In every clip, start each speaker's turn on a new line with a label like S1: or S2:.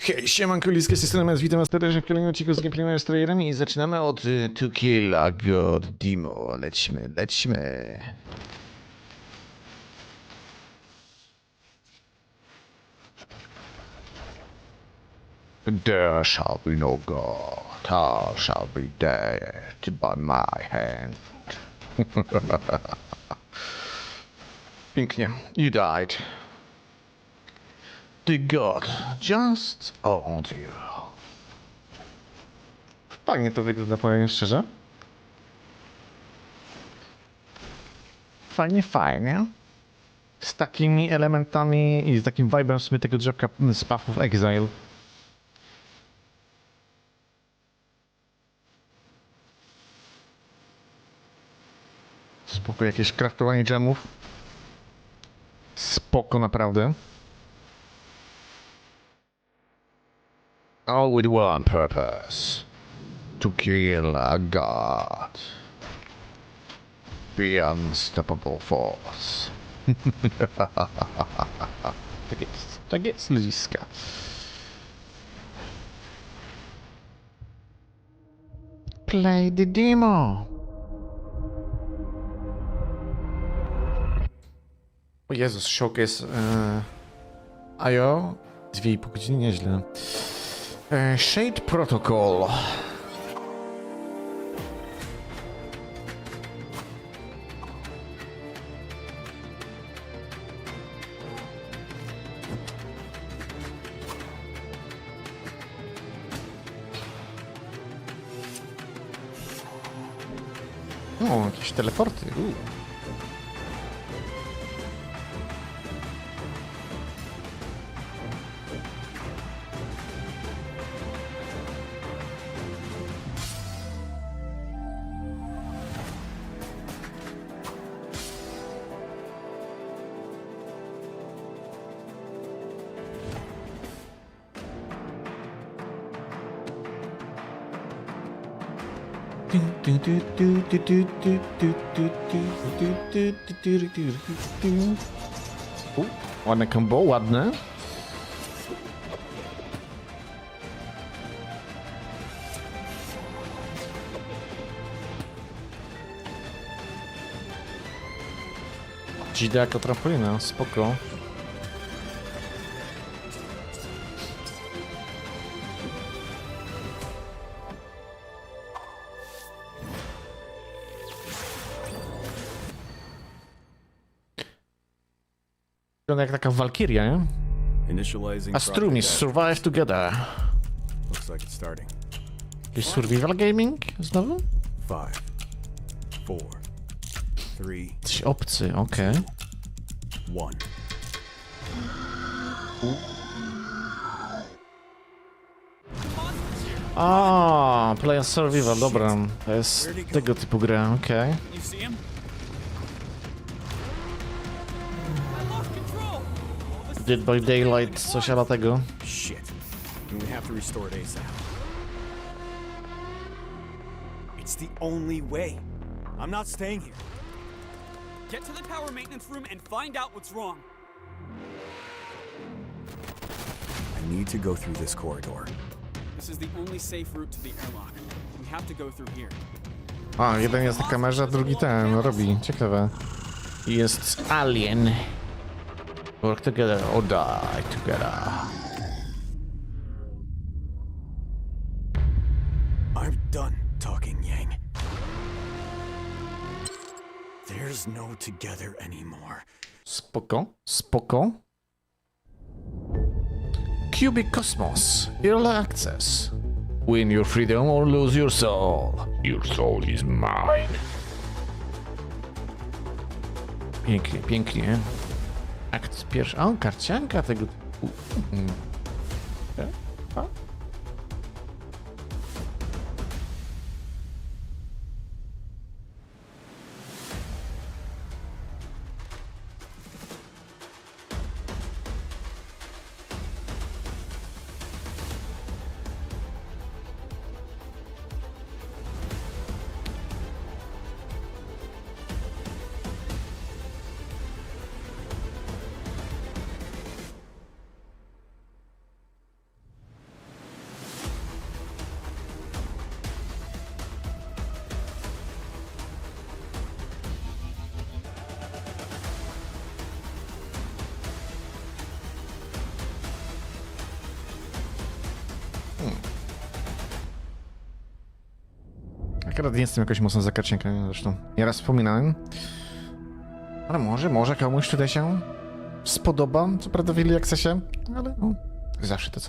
S1: Hej, siemanko, Liskie, z tej strony witam was serdecznie w kolejnym odcinku z gameplayem z Trailerami i zaczynamy od To Kill a God Demo. Lećmy. There shall be no God, all shall be dead by my hand. Pięknie. You died. The God just owned you. Fajnie to wygląda, powiem szczerze. Fajnie. Z takimi elementami i z takim vibe'em w sumie tego drzewka z Path of Exile. Spoko, jakieś craftowanie gemów. Spoko, naprawdę. All with one purpose. To kill a god. The unstoppable force. Tak jest ludziska. Play the demo. O Jezus, szok jest. Ajo, 2,5 godziny, nieźle. Shade Protocol. O, jakieś teleporty. Ładne combo, ładne. Dzida jako trampolina, spoko. Wygląda jak taka walkiria, nie? A strumis, survive together. Jakiś survival gaming znowu?
S2: 5, 4, 3,
S1: Coś obcy, okej.
S2: 1.
S1: A, play a survival, dobra. To jest tego typu gra, okej.
S3: You see him?
S1: Dead by Daylight, coś ala tego.
S2: Shit. And we have to restore it ASAP. It's the only way. I'm not staying here.
S3: Get to the power maintenance room and find out what's wrong.
S2: I need to go through this corridor.
S3: This is the only safe route to the airlock. We have to go through here.
S1: A, jeden jest na kamerze, a drugi ten robi. Ciekawe. I jest alien. Work together or die together.
S2: I'm done talking, Yang. There's no together anymore.
S1: Spoko. Cubic Cosmos, Early Access. Win your freedom or lose your soul. Your soul is mine. Pięknie. Akt pierwszy. O, karcianka tego typu. Akurat nie jestem jakoś mocno zakarcienkiem, zresztą nieraz wspominałem. Ale może komuś tutaj się spodoba, co prawda w early accessie, ale no, zawsze to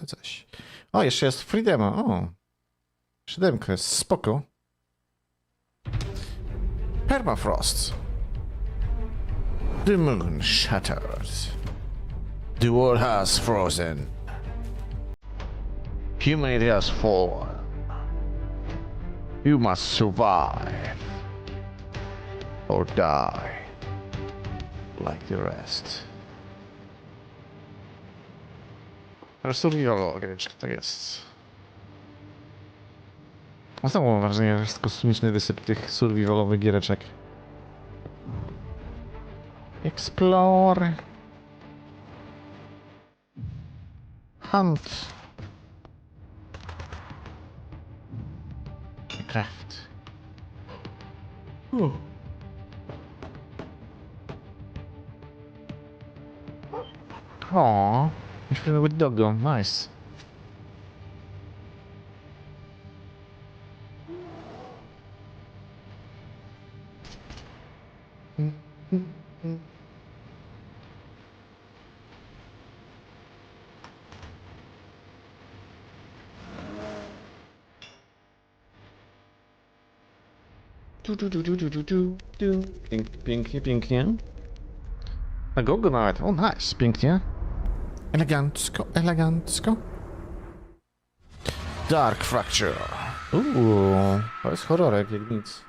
S1: coś. O, jeszcze jest free demo, o. Demko jest spoko. Permafrost. The moon shattered. The world has frozen. Humanity has fallen. You must survive. Or die. Like the rest. Survival gryczka, tak jest. Znowu mam wrażenie, że jest kosmiczny wysyp tych survivalowych giereczek. Explore. Hunt. Craft. Aww. You're with doggo. Nice. Pięknie, pięknie. Na gogo nawet. O, nice, pięknie. Elegancko, elegancko. Dark Fracture. To jest horrorek, jak nic.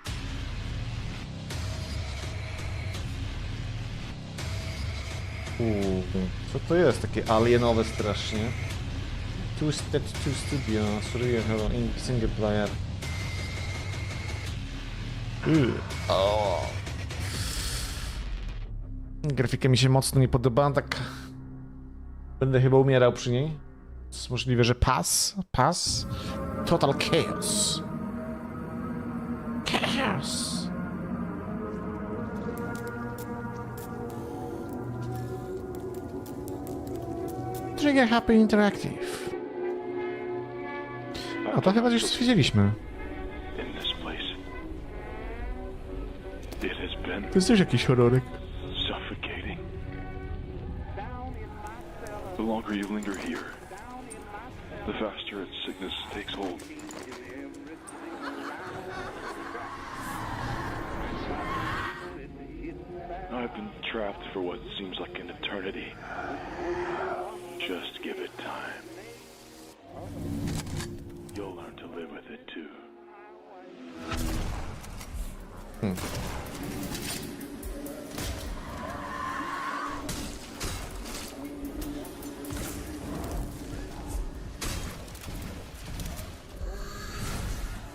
S1: Co to jest? Takie alienowe strasznie. Twisted to Studio, survival in single player. Grafika mi się mocno nie podoba, tak będę chyba umierał przy niej. Jest możliwe, że pass. Total chaos. Chaos. Trigger Happy Interactive. A to chyba już stwierdziliśmy. To jest też jakiś horrorek.
S4: Suffocating. The longer you linger here, the faster its sickness takes hold. I've been trapped for what seems like an eternity. Just give it time. You'll learn to live with it too.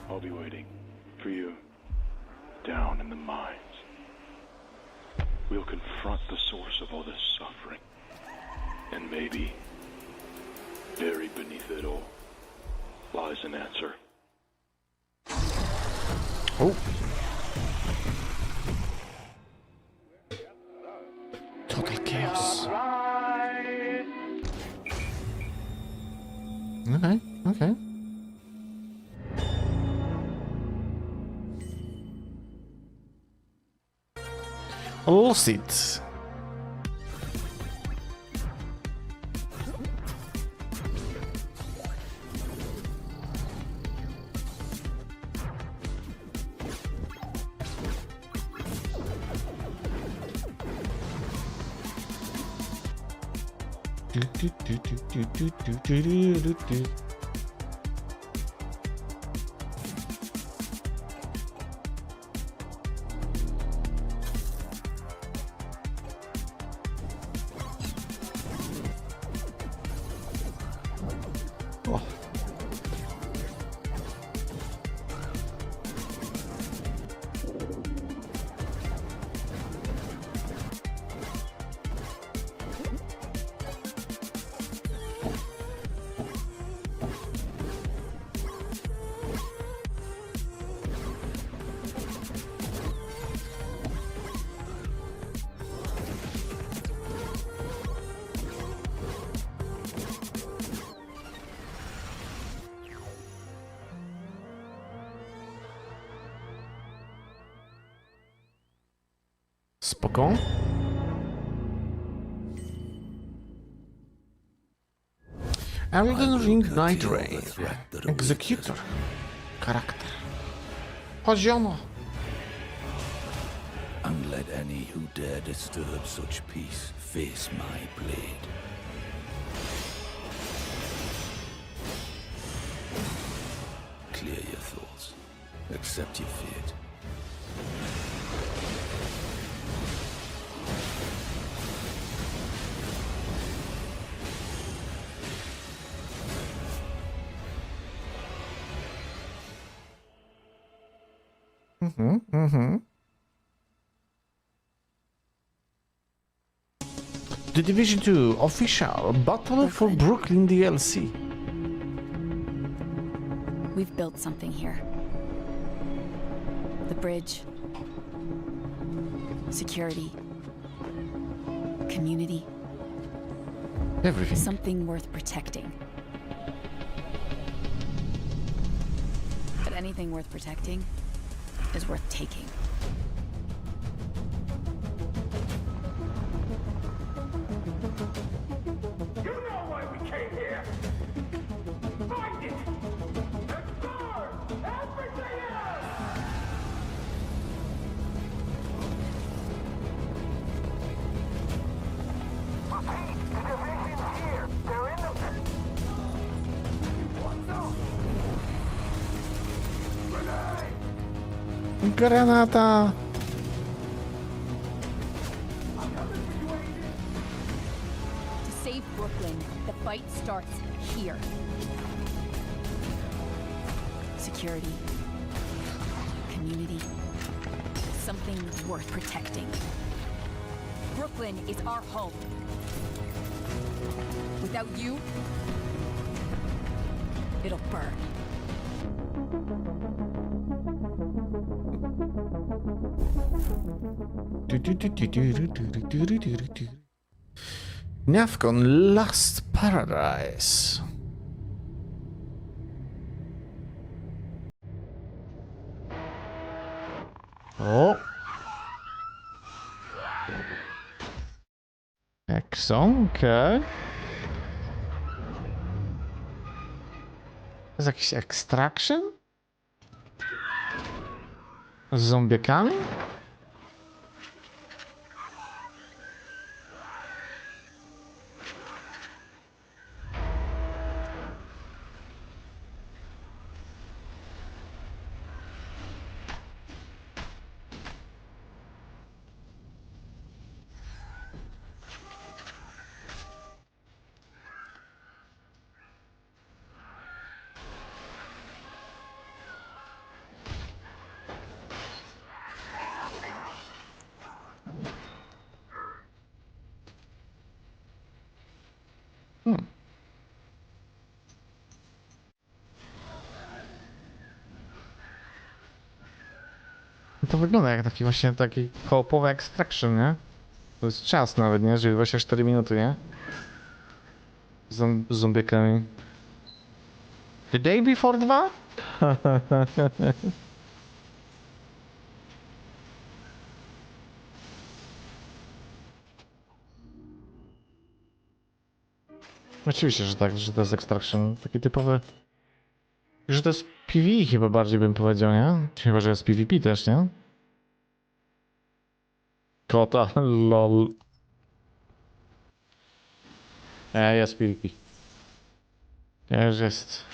S4: I'll be waiting for you down in the mines. We'll confront the source of all this suffering. And maybe, buried beneath it all, lies an answer.
S1: Oh. Total chaos. Okay. Lost it. Spoko. Elden Ring Night Rain. Executor. Charakter. Poziomo.
S5: And let any who dare disturb such peace face my blade. Clear your thoughts. Accept your fate.
S1: The Division 2 Official Battle for Brooklyn DLC.
S6: We've built something here. The bridge. Security. Community.
S1: Everything.
S6: Something worth protecting. But anything worth protecting is worth taking.
S7: You know why we came here! Find it! And burn everything else! Repeat, the division's here! They're in the... What's up? Grenade!
S1: Granata.
S6: To save Brooklyn, the fight starts here. Security. Community. Something worth protecting. Brooklyn is our home. Without you, it'll burn.
S1: Nafcon Last Paradise. O. Exxon, okej. To jest jakiś extraction? Z zombiakami? To wygląda jak taki właśnie taki kołopowy extraction, nie? To jest czas nawet, nie? Że 24 minuty, nie? Z zombiekami. The day before 2? Oczywiście, że tak, że to jest extraction. Taki typowy... Że to jest PvE chyba bardziej bym powiedział, nie? Chyba, że jest PvP też, nie? Kota, lol. Jest PvP. Już jest.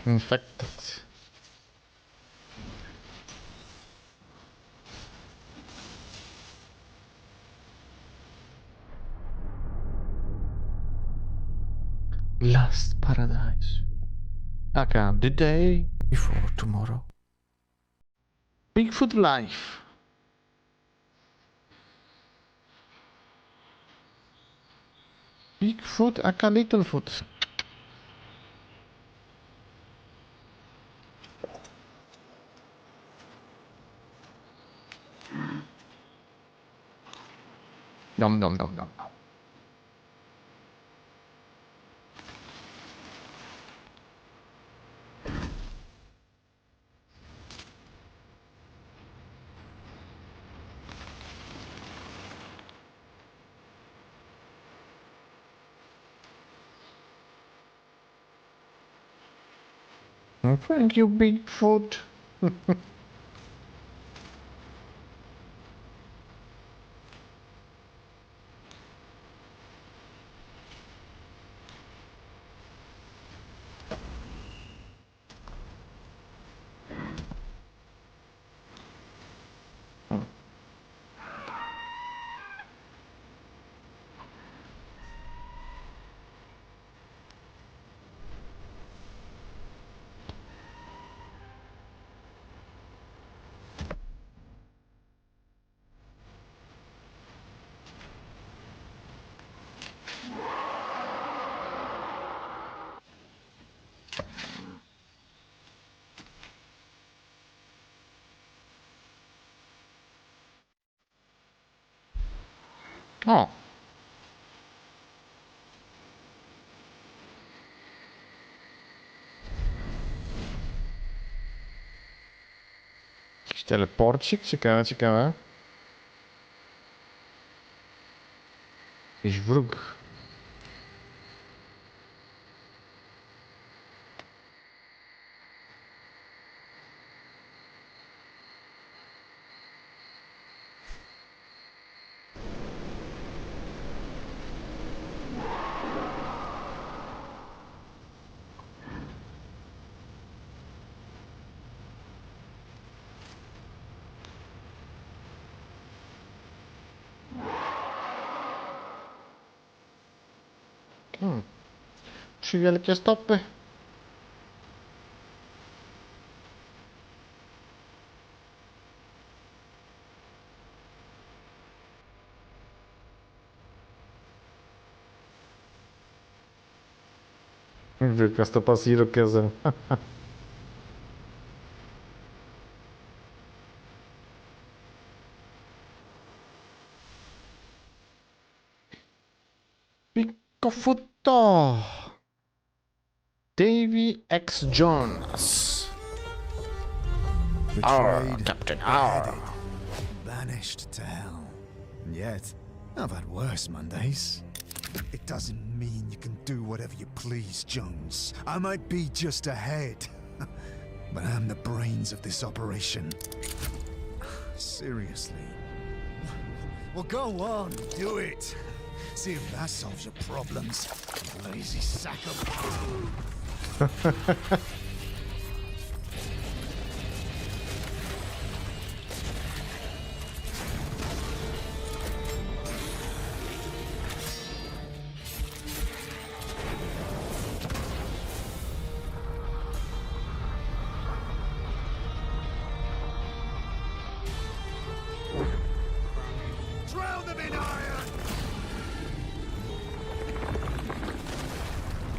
S1: Infected. Last Paradise. Okay, the day before tomorrow. Bigfoot Life. Bigfoot aka Littlefoot. Dom, dom, dom, dom. Thank you, Bigfoot. O. Jakiś teleporcik? Ciekawe, ciekawe. Jakiś wróg. Trzy wielkie stopy. Wielka stopa z irokezem. Piccofuto. Davy X. Jones.
S2: Betrayed,
S1: Captain
S2: beheaded, banished to hell. And yet, I've had worse Mondays. It doesn't mean you can do whatever you please, Jones. I might be just a head, but I'm the brains of this operation. Seriously. Well, go on, do it. See if that solves your problems. Lazy sack of... Drown them in iron!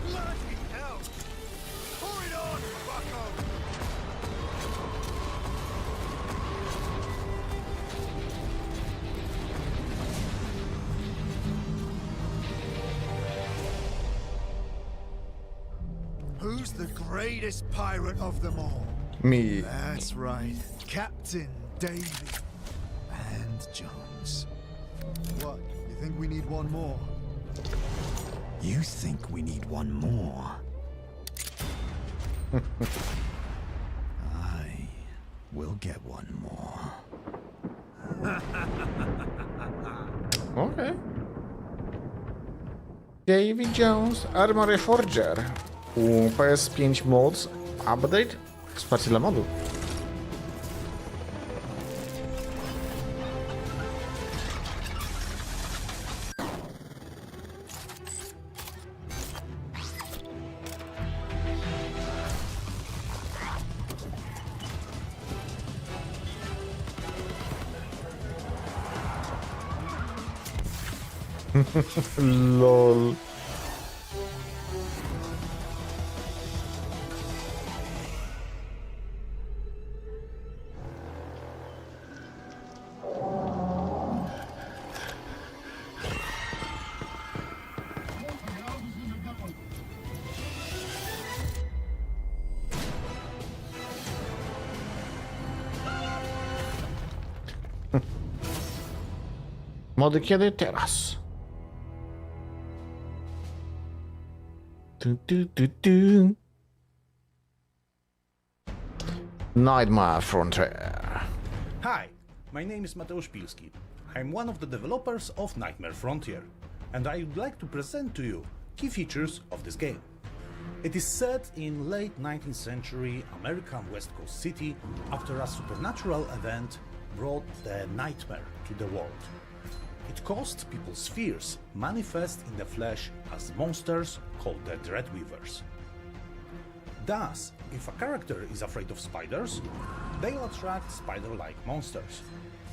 S2: Bloody hell! Pour it on, bucko! Who's the greatest pirate of them all?
S1: Me.
S2: That's right, Captain Davy and Jones. What? You think we need one more? You think we need one more? I will get one more.
S1: Okay. Davy Jones Armory Forger. U PS5 Mods Update. Wsparcie dla modu. Lol. Mody kiedy? Teraz. Nightmare Frontier.
S8: Hi, my name is Mateusz Pilski. I'm one of the developers of Nightmare Frontier, and I would like to present to you key features of this game. It is set in late 19th century American West Coast city after a supernatural event brought the nightmare to the world. It caused people's fears manifest in the flesh as monsters called the Dreadweavers. Thus, if a character is afraid of spiders, they'll attract spider-like monsters.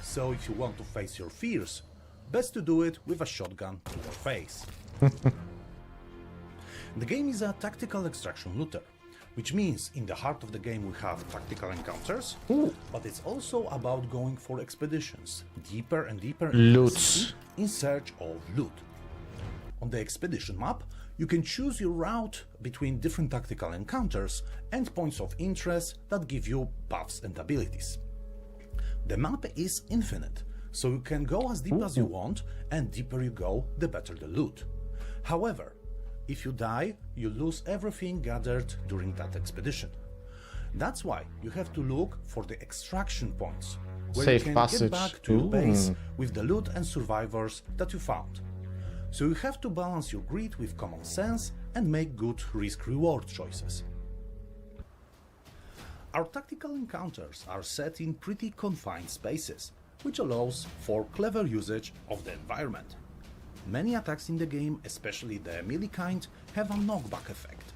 S8: So if you want to face your fears, best to do it with a shotgun to your face. The game is a tactical extraction looter, which means in the heart of the game we have tactical encounters, but it's also about going for expeditions, deeper and deeper into the city in search of loot. On the expedition map, you can choose your route between different tactical encounters and points of interest that give you buffs and abilities. The map is infinite, so you can go as deep as you want, and deeper you go, the better the loot. However, if you die, you lose everything gathered during that expedition. That's why you have to look for the extraction points, where
S1: Safe
S8: you can
S1: passage.
S8: get back to your base with the loot and survivors that you found. So you have to balance your greed with common sense and make good risk-reward choices. Our tactical encounters are set in pretty confined spaces, which allows for clever usage of the environment. Many attacks in the game, especially the melee kind, have a knockback effect.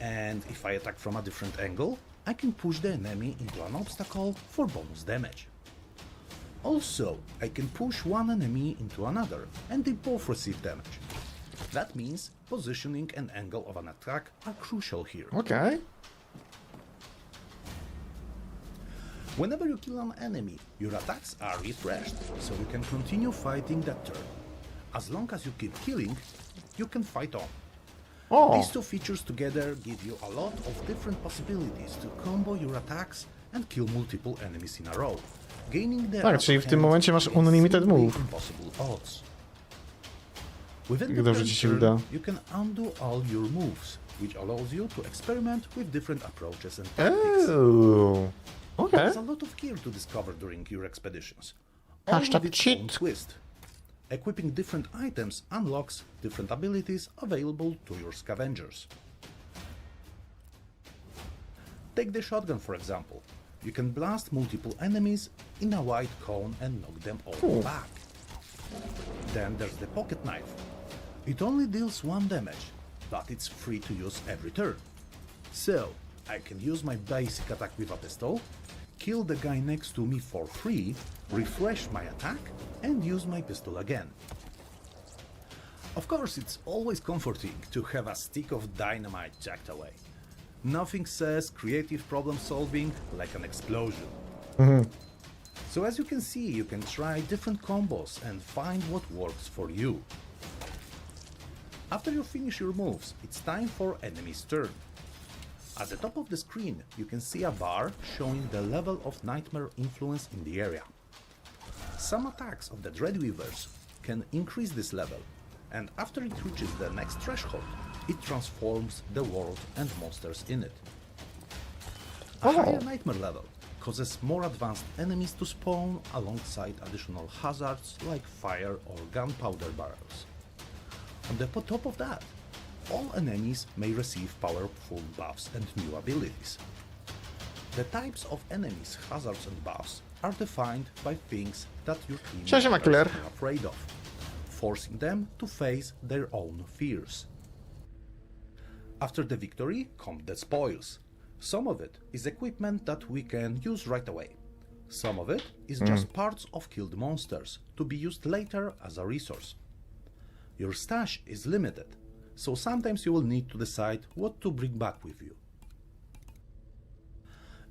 S8: And if I attack from a different angle, I can push the enemy into an obstacle for bonus damage. Also, I can push one enemy into another, and they both receive damage. That means positioning and angle of an attack are crucial here.
S1: Okay.
S8: Whenever you kill an enemy, your attacks are refreshed, so you can continue fighting that turn. As long as you keep killing, you can fight on.
S1: O,
S8: These two features together give you a lot of different possibilities to combo your attacks and kill multiple enemies in a row, gaining the
S1: Tak, czyli w
S8: upper
S1: tym
S8: hand
S1: momencie masz
S8: against
S1: unlimited
S8: seemingly
S1: move.
S8: impossible odds. Within
S1: Jak
S8: the
S1: dobrze
S8: turn
S1: ci się uda.
S8: you can undo all your moves, which allows you to experiment with different approaches and tactics.
S1: Ooh. Okay.
S8: There's a lot of gear to discover during your expeditions, all
S1: Hashtag
S8: with its
S1: cheat.
S8: own twist. Equipping different items unlocks different abilities available to your scavengers. Take the shotgun for example. You can blast multiple enemies in a wide cone and knock them all back. Then there's the pocket knife. It only deals 1 damage, but it's free to use every turn. So, I can use my basic attack with a pistol, kill the guy next to me for free, refresh my attack, and use my pistol again. Of course, it's always comforting to have a stick of dynamite jacked away. Nothing says creative problem solving like an explosion. So as you can see, you can try different combos and find what works for you. After you finish your moves, it's time for enemy's turn. At the top of the screen, you can see a bar showing the level of nightmare influence in the area. Some attacks of the Dreadweavers can increase this level, and after it reaches the next threshold, it transforms the world and monsters in it. A higher nightmare level causes more advanced enemies to spawn alongside additional hazards like fire or gunpowder barrels. On the top of that, all enemies may receive powerful buffs and new abilities. The types of enemies, hazards and buffs are defined by things that your team
S1: Siema,
S8: members
S1: Killer.
S8: are afraid of, forcing them to face their own fears. After the victory come the spoils. Some of it is equipment that we can use right away. Some of it is just parts of killed monsters to be used later as a resource. Your stash is limited, so sometimes you will need to decide what to bring back with you.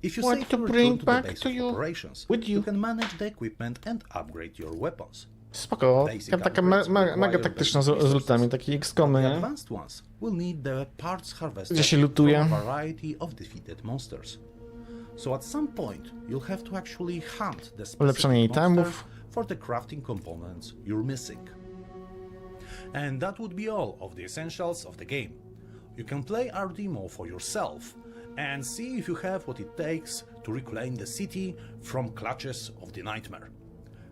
S8: If you
S1: What
S8: save
S1: to
S8: and
S1: bring
S8: return to
S1: back
S8: the base
S1: to
S8: of
S1: you
S8: operations,
S1: with you.
S8: you can manage the equipment and upgrade your weapons.
S1: Spoko.
S8: Basic
S1: Taka
S8: upgrades
S1: mega
S8: require
S1: taktyczna
S8: basic
S1: z lutami,
S8: resources,
S1: taki
S8: but
S1: XCOMy,
S8: the
S1: nie?
S8: advanced ones will need the parts harvested
S1: Gdzie się lutuje.
S8: from a variety of defeated monsters. So at some point, you'll have to actually hunt the
S1: Ulepszenie
S8: specific monster
S1: itemów.
S8: for the crafting components you're missing. And that would be all of the essentials of the game. You can play our demo for yourself and see if you have what it takes to reclaim the city from clutches of the nightmare.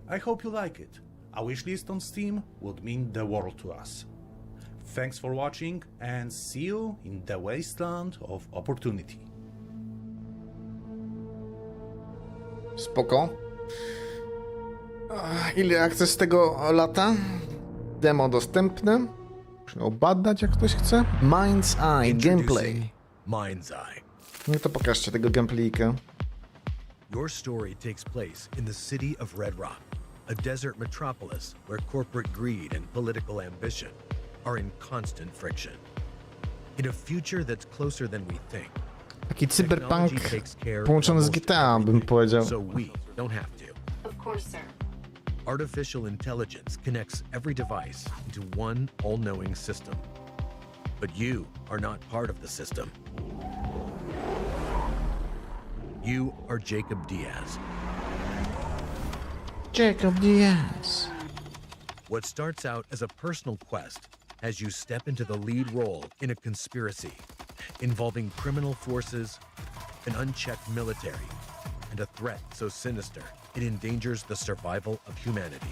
S8: I hope you like it. A wishlist on Steam would mean the world to us. Thanks for watching and see you in the wasteland of opportunity.
S1: Spoko. Ile akces tego lata? Demo dostępne. Muszę obadać, jak ktoś chce. Mindseye gameplay.
S9: Mindseye.
S1: No to pokażcie tego gameplayka.
S9: Your story takes place in the city of Red Rock, a desert metropolis where corporate greed and political ambition are in constant friction. In a future that's closer than we think,
S1: Taki cyberpunk
S9: technology takes care of
S1: połączony z
S9: almost
S1: GTA, bym
S9: everything,
S1: powiedział.
S9: so we don't have to.
S6: Of course, sir.
S9: Artificial intelligence connects every device into one all-knowing system. But you are not part of the system. You are Jacob Diaz.
S1: Jacob Diaz.
S9: What starts out as a personal quest has you step into the lead role in a conspiracy involving criminal forces, an unchecked military, and a threat so sinister it endangers the survival of humanity.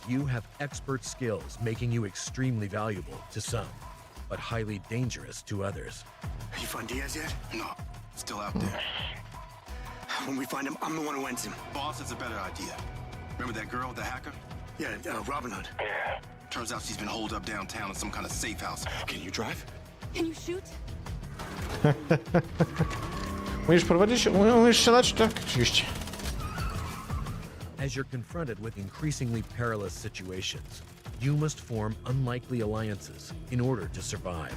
S9: You have expert skills making you extremely valuable to some, but highly dangerous to others.
S10: You find Diaz yet? No, still out there. When we find him, I'm the one who ends him. Boss, it's a better idea. Remember that girl, the hacker? Yeah, Robin Hood. Yeah. Turns out she's been holed up downtown in some kind of safe house. Can you drive?
S6: Can you shoot?
S1: Umiesz prowadzić? Umiesz strzelać? Tak, oczywiście.
S9: As you're confronted with increasingly perilous situations, you must form unlikely alliances in order to survive.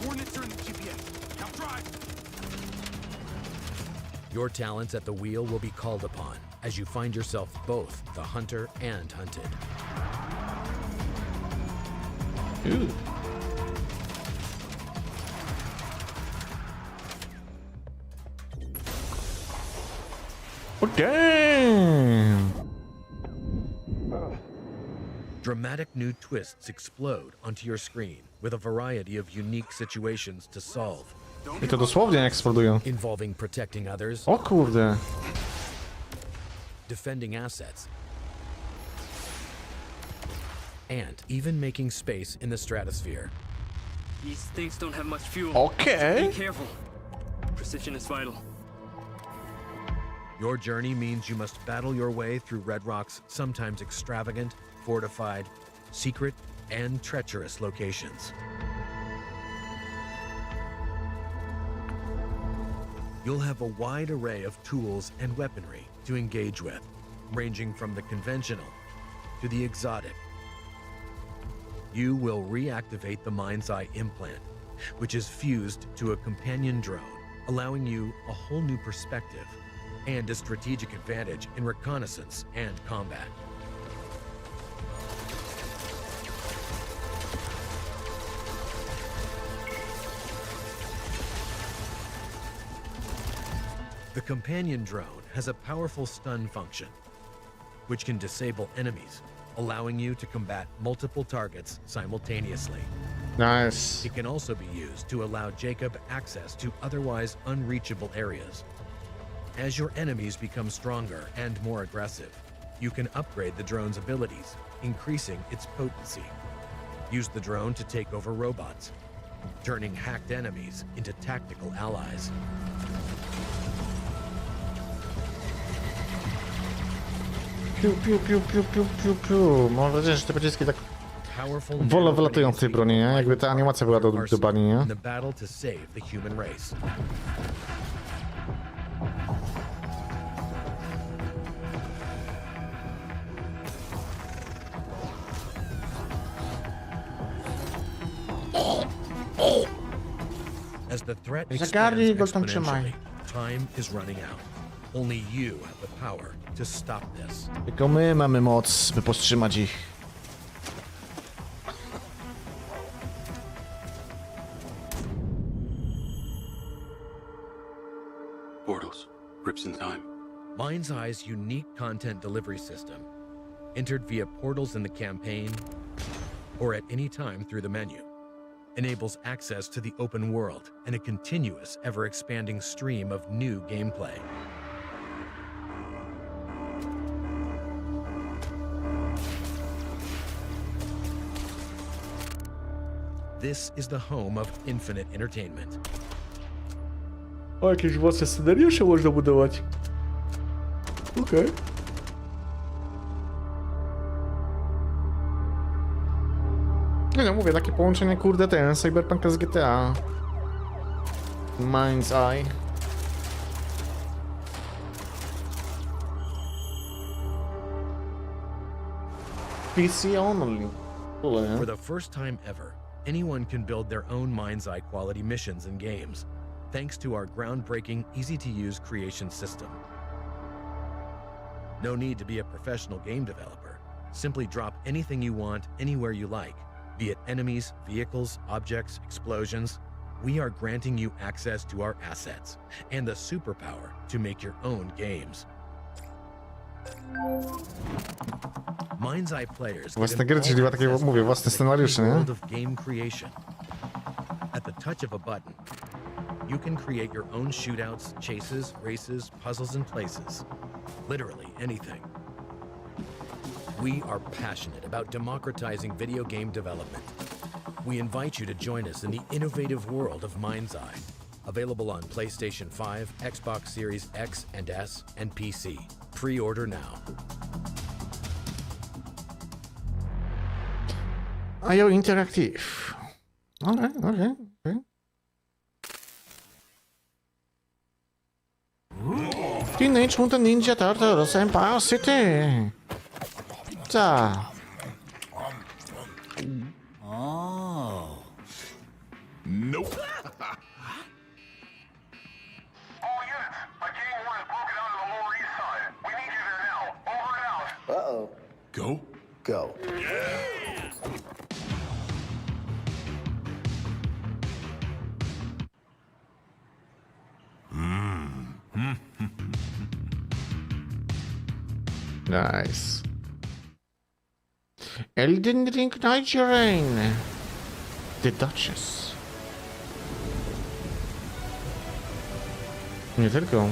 S10: Coordinates are in the GPS. Now drive!
S9: Your talents at the wheel will be called upon as you find yourself both the hunter and hunted.
S1: Ooh. Okay.
S9: Dramatic new twists explode onto your screen with a variety of unique situations to solve,
S1: I to dosłownie eksplodują.
S9: involving protecting others,
S1: O kurde.
S9: defending assets, and even making space in the stratosphere.
S3: These things don't have much fuel.
S1: Okej.
S3: Be careful. Precision is vital.
S9: Your journey means you must battle your way through Red Rock's sometimes extravagant, fortified, secret, and treacherous locations. You'll have a wide array of tools and weaponry to engage with, ranging from the conventional to the exotic. You will reactivate the Mindseye implant, which is fused to a companion drone, allowing you a whole new perspective and a strategic advantage in reconnaissance and combat. The companion drone has a powerful stun function, which can disable enemies, allowing you to combat multiple targets simultaneously.
S1: Nice.
S9: It can also be used to allow Jacob access to otherwise unreachable areas. As your enemies become stronger and more aggressive, you can upgrade the drone's abilities, increasing its potency. Use the drone to take over robots, turning hacked enemies into tactical allies.
S1: Piu, piu, piu, piu, piu, piu, piu. Mam wrażenie, że te pociski tak
S9: Powerful
S1: wolno wylatują w tej broni, nie? Jakby ta animacja była do bani, nie?
S9: in the battle to save the human race. As the threat
S1: Zagarnij
S9: expands
S1: go tam trzymaj.
S9: exponentially, time is running out. Only you have the power to stop this.
S1: Tylko my mamy moc, by powstrzymać ich.
S10: Portals. Rips in time.
S9: Mindseye's unique content delivery system, entered via portals in the campaign or at any time through the menu, enables access to the open world and a continuous, ever-expanding stream of new gameplay. This is the home of infinite entertainment.
S1: O, jakieś własne scenariusze można budować. Okej. No mówię, takie połączenie, kurde, ten Cyberpunka z GTA. Mindseye. PC only.
S9: For the first time ever, anyone can build their own Mindseye quality missions and games, thanks to our groundbreaking, easy-to-use creation system. No need to be a professional game developer. Simply drop anything you want anywhere you like, be it enemies, vehicles, objects, explosions. We are granting you access to our assets and the superpower to make your own games. Mindseye players
S1: Własne gry, czyli takie, mówię, własne scenariusze, nie?
S9: world of game creation. At the touch of a button, you can create your own shootouts, chases, races, puzzles, and places. Literally anything. We are passionate about democratizing video game development. We invite you to join us in the innovative world of Mindseye. Available on PlayStation 5, Xbox Series X and S, and PC. Pre-order now.
S1: IO Interactive. Okay. Teenage Mutant Ninja Turtles Empire City. Co?
S5: Oh.
S10: Nope.
S7: All units, a gang war has broken out on the Lower East Side. We need you there now. Over and out.
S10: Uh-oh. Go?
S5: Go.
S1: Nice. Elden Ring Nigerian. The Duchess. Nie tylko.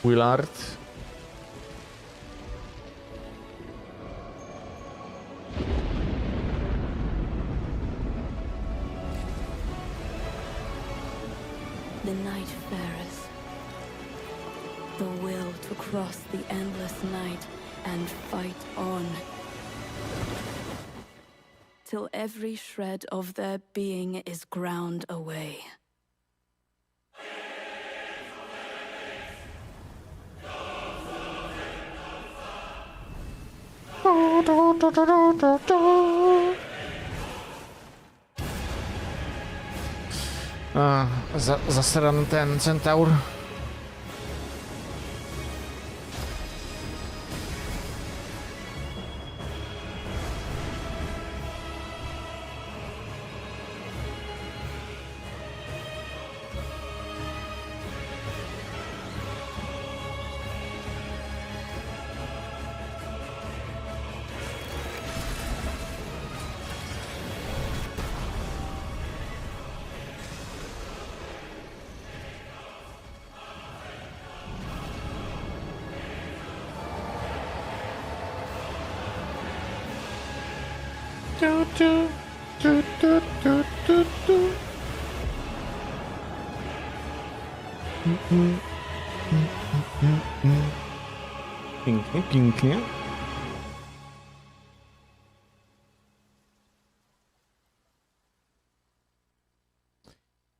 S1: Willard.
S11: The Nightfarers. The will to cross the endless night and fight on. Till every shred of their being is ground away.
S1: Zasrany ten centaur. Pięknie, pięknie.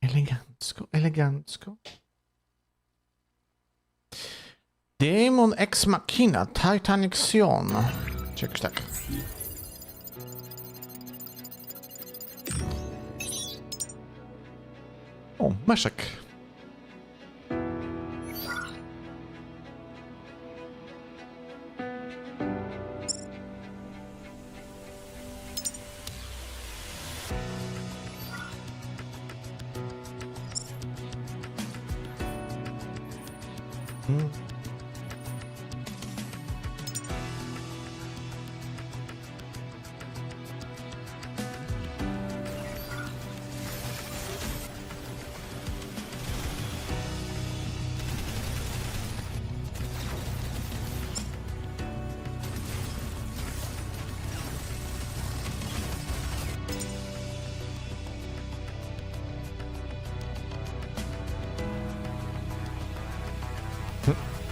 S1: Elegancko, elegancko. Demon Ex Machina, Titanic Sion. Czy jakoś tak. O, meszek.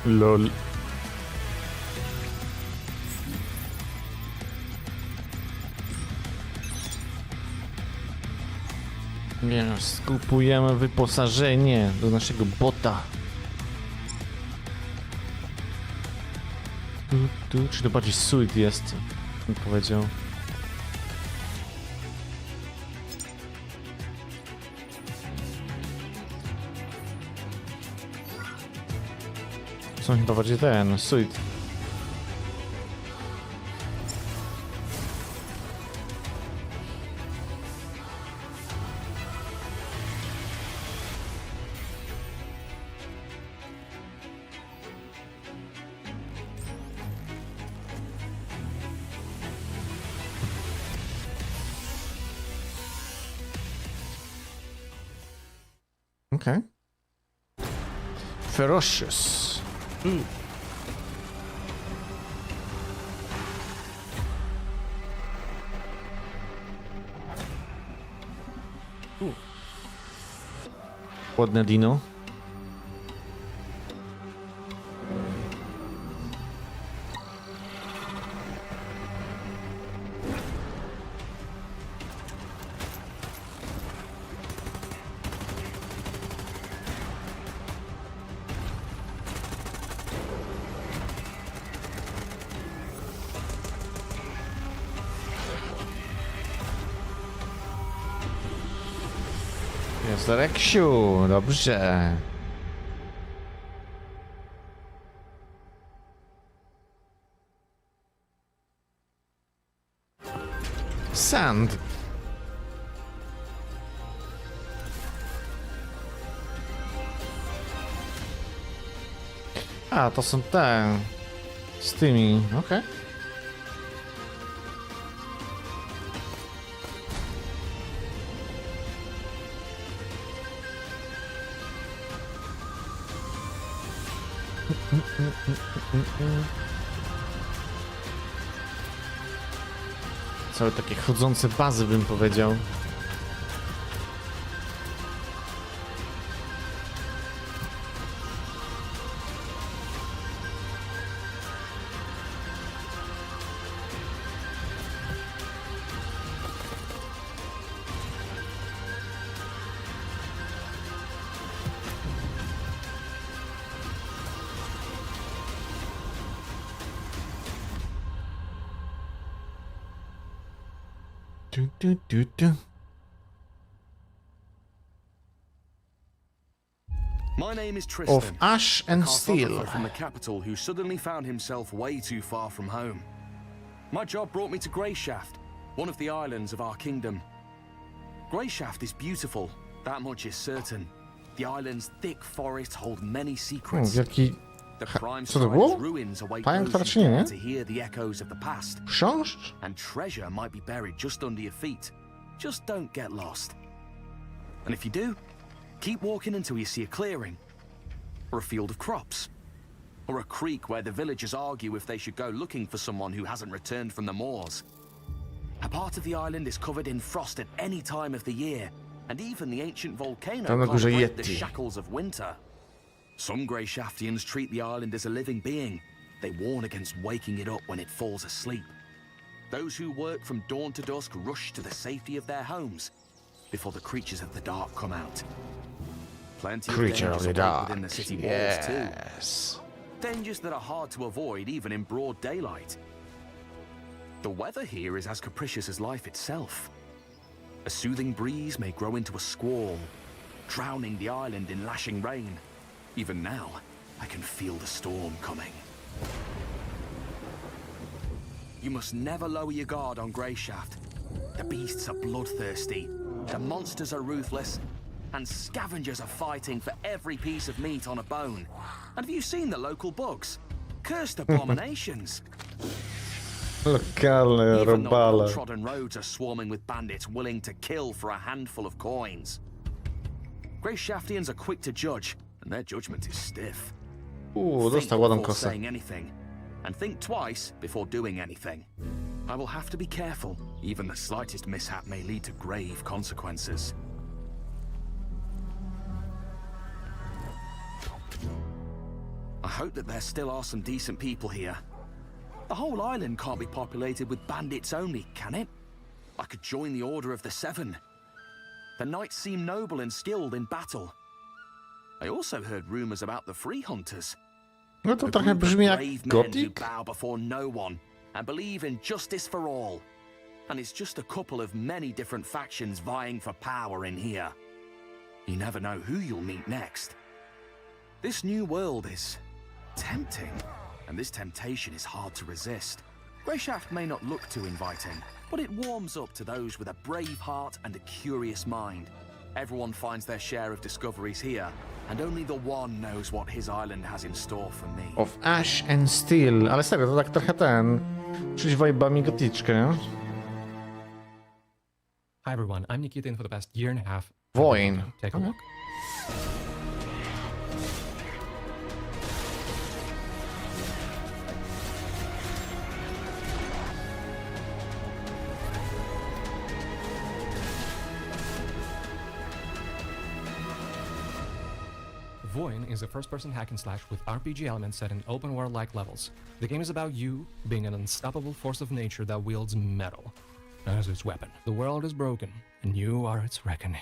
S1: Lol. Skupujemy wyposażenie do naszego bota. Czy to bardziej suit jest? Bym powiedział. Są chyba bardziej ten, suit. Okay. Ferocious. Ładne dino. Jest Reksiu, dobrze. Sand. A, to są te z tymi, okej. Całe takie chodzące bazy, bym powiedział.
S12: My name is Tristan,
S1: Of ash and
S12: a
S1: steel.
S12: cartographer from the capital who suddenly found himself way too far from home. My job brought me to Greyshaft, one of the islands of our kingdom. Greyshaft is beautiful, that much is certain. The island's thick forests hold many secrets.
S1: Wielki...
S12: The crime
S1: Co to było?
S12: spreads ruins await
S1: Pająk
S12: those who
S1: raczej nie,
S12: dare
S1: nie?
S12: to hear the echoes of the past.
S1: Chrząszcz?
S12: And treasure might be buried just under your feet. Just don't get lost. And if you do, keep walking until you see a clearing, or a field of crops, or a creek where the villagers argue if they should go looking for someone who hasn't returned from the moors. A part of the island is covered in frost at any time of the year, and even the ancient volcano
S1: Tam na
S12: can't
S1: górze
S12: break the
S1: Yeti.
S12: shackles of winter. Some Greyshaftians treat the island as a living being. They warn against waking it up when it falls asleep. Those who work from dawn to dusk rush to the safety of their homes before the creatures of the dark come out. Plenty
S1: Creature
S12: of
S1: of the
S12: dangers await
S1: dark.
S12: within the city walls
S1: Yes.
S12: too. Dangers that are hard to avoid even in broad daylight. The weather here is as capricious as life itself. A soothing breeze may grow into a squall, drowning the island in lashing rain. Even now, I can feel the storm coming. You must never lower your guard on Greyshaft. The beasts are bloodthirsty, the monsters are ruthless, and scavengers are fighting for every piece of meat on a bone. And have you seen the local bugs? Cursed abominations.
S1: Lokalne
S12: Even the
S1: robale.
S12: well-trodden roads are swarming with bandits willing to kill for a handful of coins. Greyshaftians are quick to judge, and their judgment is stiff. Think
S1: Dostał ładną
S12: before
S1: kosę.
S12: saying anything, and think twice before doing anything. I will have to be careful. Even the slightest mishap may lead to grave consequences. I hope that there still are some decent people here. The whole island can't be populated with bandits only, can it? I could join the Order of the Seven. The knights seem noble and skilled in battle. I also heard rumors about the Free Hunters.
S1: No to
S12: A
S1: trochę
S12: group of
S1: brzmi jak
S12: brave men who
S1: gotik.
S12: bow before no one and believe in justice for all. And it's just a couple of many different factions vying for power in here. You never know who you'll meet next. This new world is tempting, and this temptation is hard to resist. Greyshaft may not look too inviting, but it warms up to those with a brave heart and a curious mind. Everyone finds their share of discoveries here, and only the one knows what his island has in store for me.
S1: Of Ash and Steel. Ale serio, to tak trochę czuć vibe'ami goticzkę, nie?
S13: Hi everyone, I'm Nikita, and for the past year and a half,
S1: Voin.
S13: take a look. Voin is a first-person hack-and-slash with RPG elements set in open-world-like levels. The game is about you being an unstoppable force of nature that wields metal as its weapon. The world is broken, and you are its reckoning.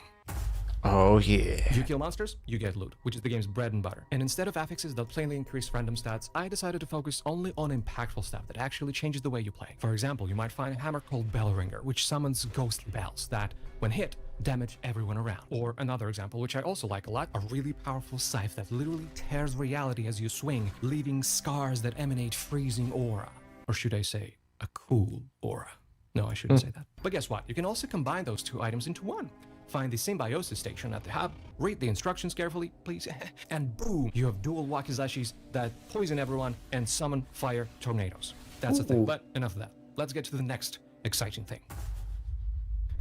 S1: Oh yeah.
S13: If you kill monsters, you get loot, which is the game's bread and butter. And instead of affixes that plainly increase random stats, I decided to focus only on impactful stuff that actually changes the way you play. For example, you might find a hammer called Bellringer, which summons ghostly bells that, when hit, damage everyone around. Or another example, which I also like a lot, a really powerful scythe that literally tears reality as you swing, leaving scars that emanate freezing aura. Or should I say, a cool aura. No, I shouldn't say that. But guess what? You can also combine those two items into one. Find the symbiosis station at the hub, read the instructions carefully, please, and boom, you have dual wakizashis that poison everyone and summon fire tornadoes. That's the thing, but enough of that. Let's get to the next exciting thing.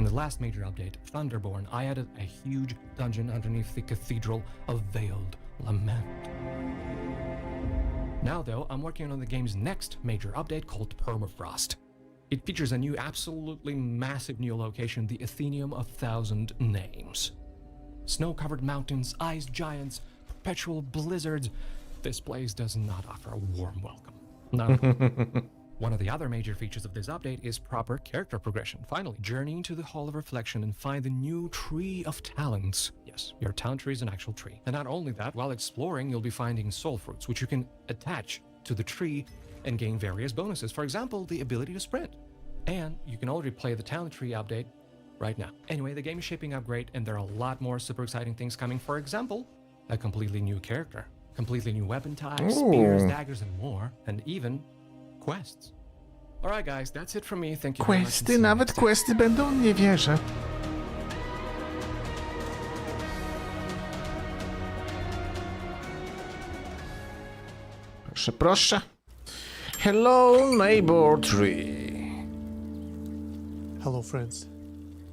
S13: In the last major update, Thunderborn, I added a huge dungeon underneath the Cathedral of Veiled Lament. Now though, I'm working on the game's next major update called Permafrost. It features a new, absolutely massive new location, the Athenium of Thousand Names. Snow-covered mountains, ice giants, perpetual blizzards. This place does not offer a warm welcome. Not at all. One of the other major features of this update is proper character progression. Finally, journey into the Hall of Reflection and find the new Tree of Talents. Yes, your talent tree is an actual tree. And not only that, while exploring, you'll be finding soul fruits, which you can attach to the tree and gain various bonuses. For example, the ability to sprint. And you can already play the talent tree update right now. Anyway, the game is shaping up great, and there are a lot more super exciting things coming. For example, a completely new character, completely new weapon types, spears, daggers, and more, and even quests. Alright guys, that's it from me. Thank you very much.
S1: Questy, nawet questy będą? Nie wierzę. Proszę, proszę. Hello, neighbor tree.
S14: Hello friends.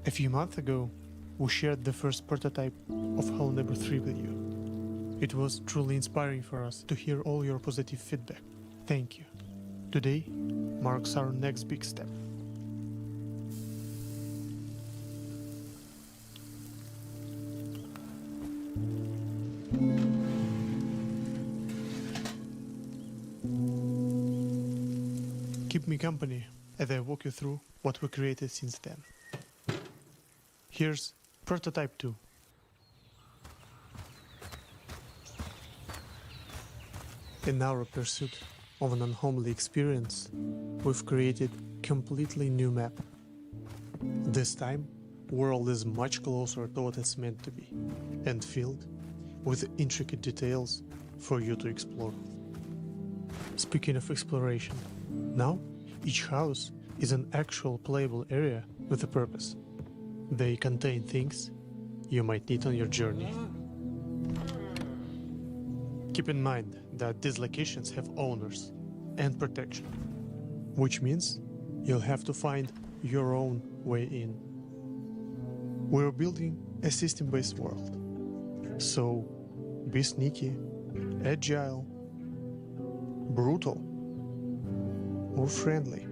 S14: A few months ago, we shared the first prototype of Hello Neighbor 3 with you. It was truly inspiring for us to hear all your positive feedback. Thank you. Today marks our next big step. Keep me company as I walk you through what we created since then. Here's Prototype 2. In our pursuit of an unhomely experience, we've created a completely new map. This time, world is much closer to what it's meant to be. and filled with intricate details for you to explore. Speaking of exploration, now each house is an actual playable area with a purpose. They contain things you might need on your journey. Keep in mind that these locations have owners and protection, which means you'll have to find your own way in. We're building a system-based world, so be sneaky, agile, brutal, or friendly.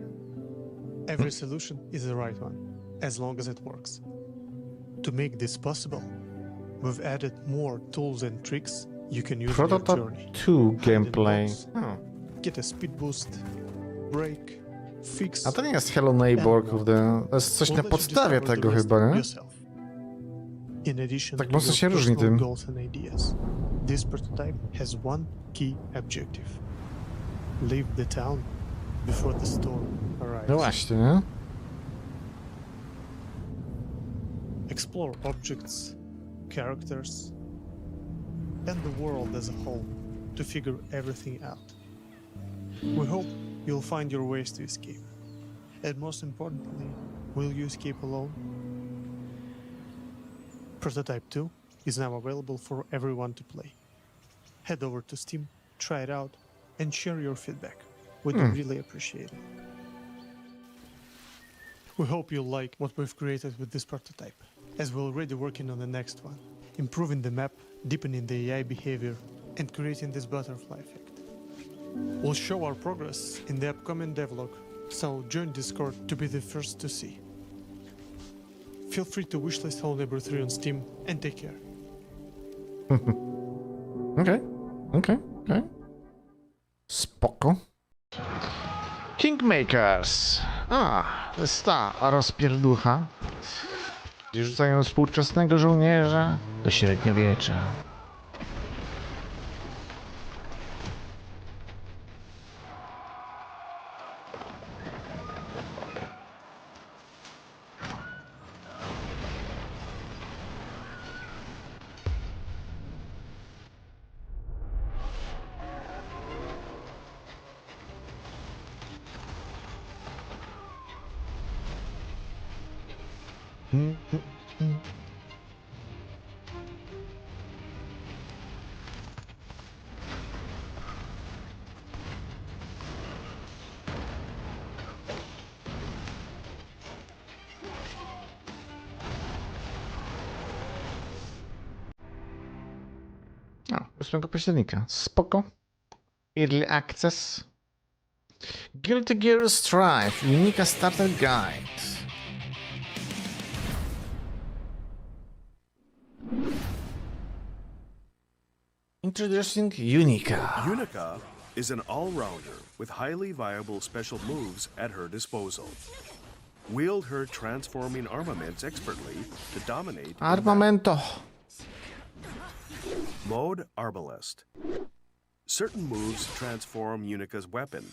S14: Every solution is the right one, as long as it works. To make this possible, we've added more tools and tricks you can use on your
S1: Prototype
S14: journey.
S1: 2 gameplay.
S14: Unlocks, get a speed boost, break, fix.
S1: A to nie jest Hello Neighbor, kurde. To jest coś na podstawie tego chyba, nie?
S14: In addition
S1: Tak
S14: to
S1: mocno
S14: your
S1: się różni
S14: personal
S1: tym.
S14: goals and ideas, this prototype has one key objective. Leave the town before the storm arrives.
S1: No właśnie, nie?
S14: Explore objects, characters, and the world as a whole to figure everything out. We hope you'll find your ways to escape. And most importantly, will you escape alone? Prototype 2 is now available for everyone to play. Head over to Steam, try it out, and share your feedback. We'd really appreciate it. We hope you'll like what we've created with this prototype, as we're already working on the next one, improving the map, deepening the AI behavior, and creating this butterfly effect. We'll show our progress in the upcoming devlog, so join Discord to be the first to see. Feel free to wishlist Hello Neighbor 3 on Steam, and take care.
S1: Okay. Spoko. Kingmakers. A, to jest ta rozpierducha. Gdzie rzucają współczesnego żołnierza do średniowiecza. O, 8 października. Spoko. Early Access. Guilty Gear Strive. Unika Starter Guide. Introducing Unika.
S15: Unika is an all-rounder with highly viable special moves at her disposal. Wield her transforming armaments expertly to dominate.
S1: Armamento.
S15: Mode Arbalest. Certain moves transform Unika's weapon,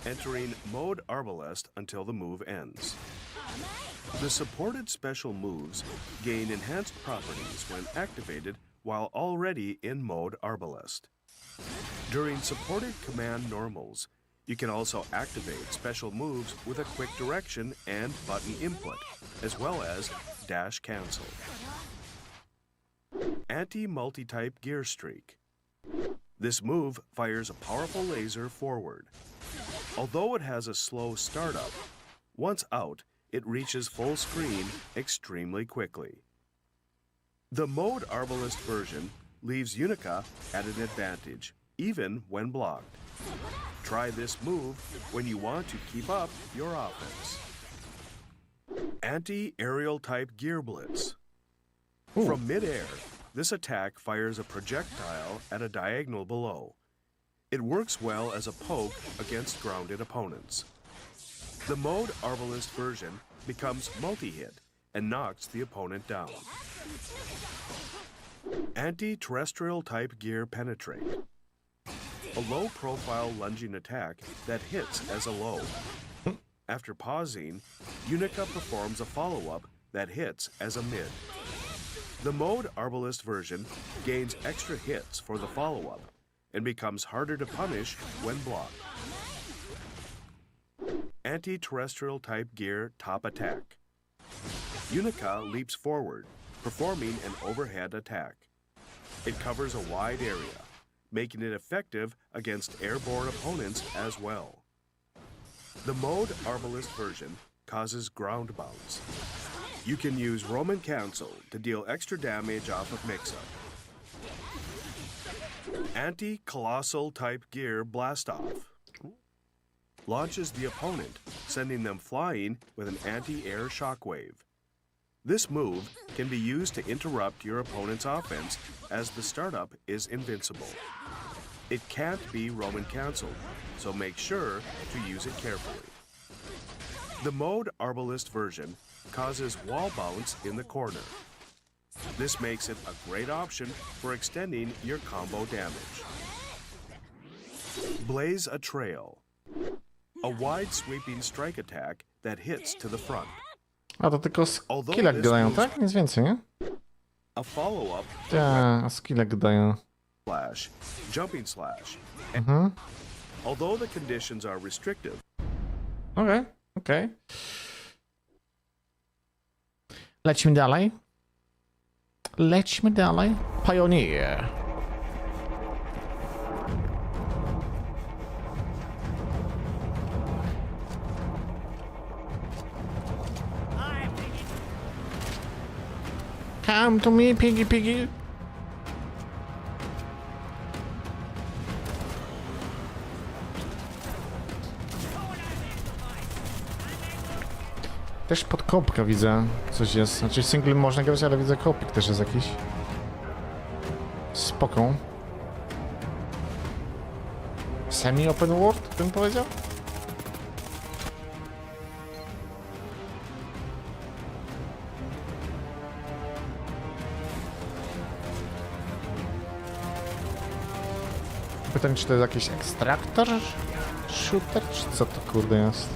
S15: entering Mode Arbalest until the move ends. The supported special moves gain enhanced properties when activated while already in Mode Arbalest. During supported command normals, you can also activate special moves with a quick direction and button input, as well as dash cancel. Anti-multi-type gear streak. This move fires a powerful laser forward. Although it has a slow startup, once out, it reaches full screen extremely quickly. The Mode Arbalest version leaves Unika at an advantage, even when blocked. Try this move when you want to keep up your offense. Anti-aerial type gear blitz. From mid-air, this attack fires a projectile at a diagonal below. It works well as a poke against grounded opponents. The Mode Arbalest version becomes multi-hit and knocks the opponent down. Anti-terrestrial type gear penetrate. A low-profile lunging attack that hits as a low. After pausing, Unika performs a follow-up that hits as a mid. The mode Arbalist version gains extra hits for the follow-up and becomes harder to punish when blocked. Anti-terrestrial type gear top attack. Unica leaps forward, performing an overhead attack. It covers a wide area, making it effective against airborne opponents as well. The mode Arbalist version causes ground bounce. You can use Roman Cancel to deal extra damage off of mix-up. Anti-colossal type gear blast-off. Launches the opponent, sending them flying with an anti-air shockwave. This move can be used to interrupt your opponent's offense as the startup is invincible. It can't be Roman Canceled, so make sure to use it carefully. The mode Arbalist version causes wall bounce in the corner. This makes it a great option for extending your combo damage. Blaze a trail. A wide sweeping strike attack that hits to the front.
S1: A to tylko skille gadają, tak? Nic więcej, nie?
S15: A follow-up.
S1: Tak, skille gadają.
S15: Slash, jumping slash.
S1: Mhm.
S15: Although the conditions are restrictive.
S1: Okej, okej. Lecimy dalej. Lećmy dalej. Pioneer. Come to me, piggy, piggy. Też pod kopka widzę coś jest. Znaczy single można grać, ale widzę kopik też jest jakiś. Spoko. Semi-open world, bym powiedział? Pytanie, czy to jest jakiś ekstraktor? Shooter? Czy co to kurde jest?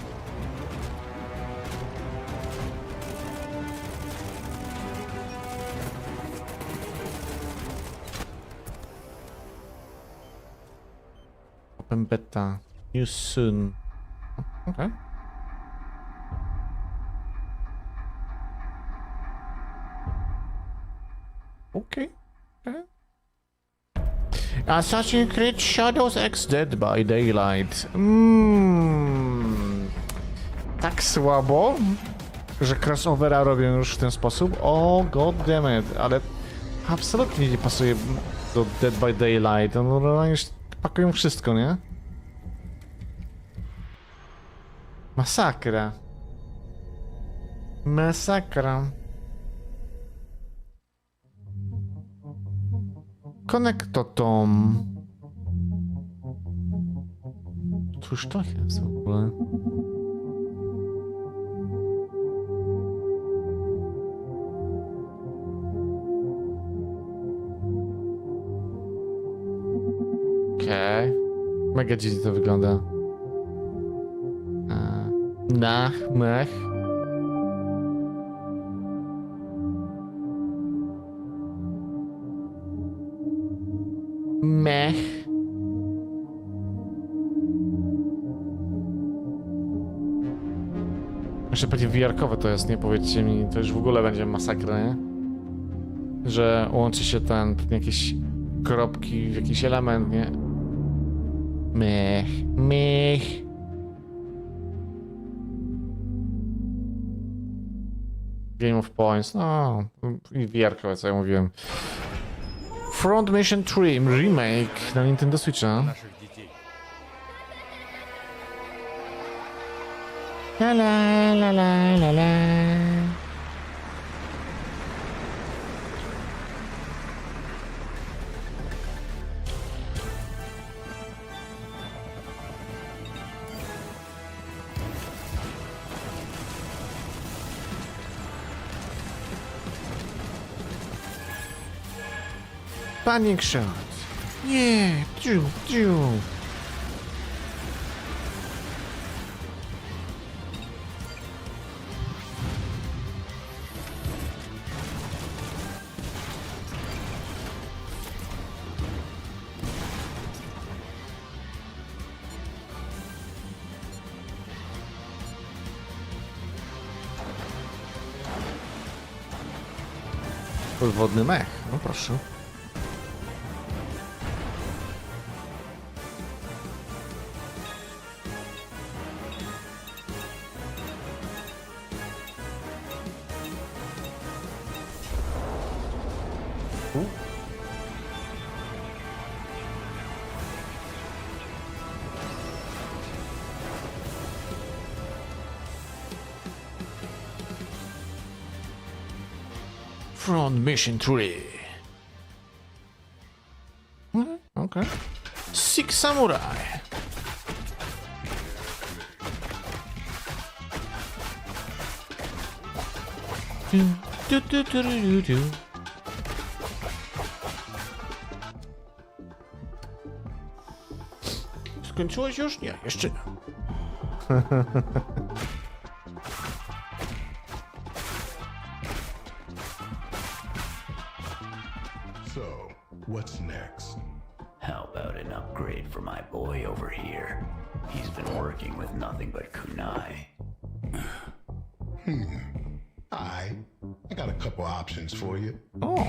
S1: Open beta. Use soon. Okay. Okay. Okay. Assassin's Creed Shadows X Dead by Daylight. Tak słabo, że crossovera robią już w ten sposób. O, goddammit, ale absolutnie nie pasuje do Dead by Daylight. No, już pakują wszystko, nie? Masakra. Masakra. Konektotom. Cóż to jest w ogóle? Okej. Mega dziwnie to wygląda. Mech. Mech. Jeszcze będzie VR-kowe to jest, nie? Powiedzcie mi, to już w ogóle będzie masakra, nie? Że łączy się ten jakieś kropki w jakiś element, nie? Mech. Game of Points, no i VR-kowe, co ja mówiłem. Front Mission 3 remake na Nintendo Switcha. La la la la la la. Panic shot. Nie, dziu. Podwodny mech, no proszę. From Mission 3. Okay. Six Samurai. Skończyłeś już? Nie, jeszcze nie.
S16: So, what's next?
S5: How about an upgrade for my boy over here? He's been working with nothing but kunai.
S16: I got a couple options for you.
S1: Oh.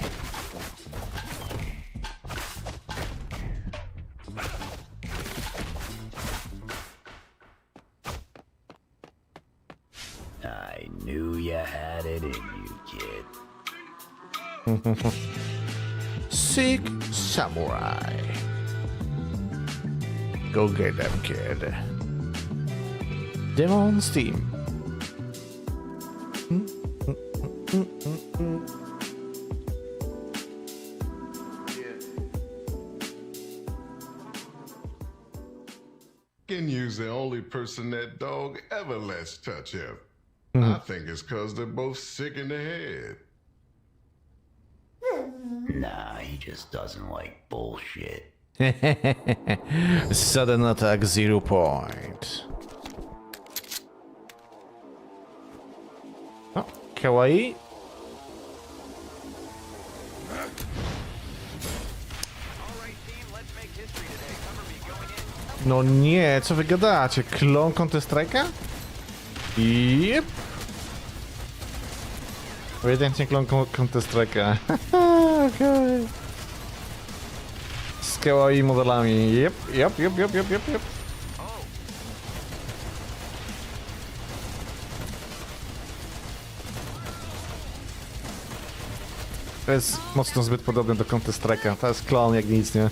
S5: I knew you had it in you, kid.
S1: Six Samurai. Go get them, kid. Demo on Steam.
S16: Ginyu's the only person that dog ever lets touch him. I think it's because they're both sick in the head.
S5: Nah, he just doesn't like bullshit.
S1: Sudden attack 0 point. Oh, kawaii. No nie, co wy gadacie? Klon Counter-Strike'a? Jep. Ewidentnie klon Counter-Strike'a. Okej. Z kawaii modelami. Jep. To jest mocno zbyt podobne do Counter-Strike'a. To jest klon jak nic, nie?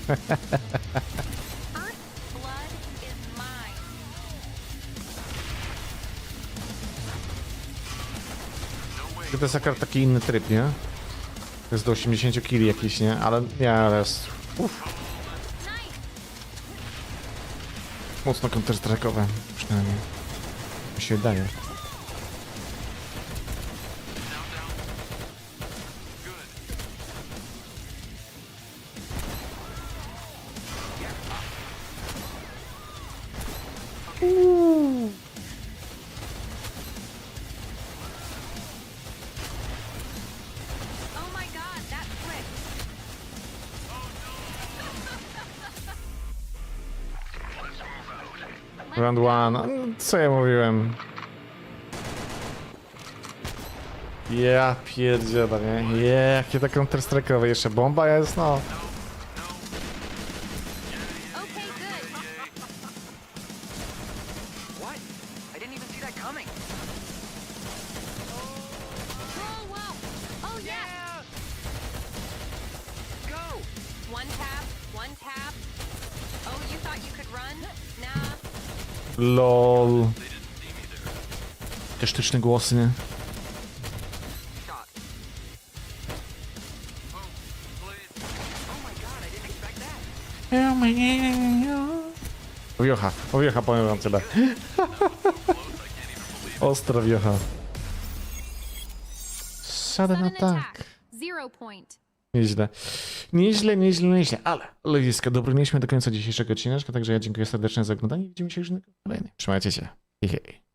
S1: To jest akurat taki inny tryb, nie? To jest do 80 kg jakiś, nie? Ale nie, ale jest... Uff. Mocno counter-strike'owe, przynajmniej. Mi się wydaje. Round one. Co ja mówiłem? Ja pierdzielę, nie? Jakie to counter-strike'owe. Jeszcze bomba jest, no. LOL. Te sztuczne głosy, nie? Wiocha, powiem wam tyle. Ostra wiocha. Sudden attack.
S6: 0 point.
S1: Nieźle, ale ludziska, dobrnęliśmy do końca dzisiejszego odcinka, także ja dziękuję serdecznie za oglądanie i widzimy się już na kolejnym. Trzymajcie się. Hej.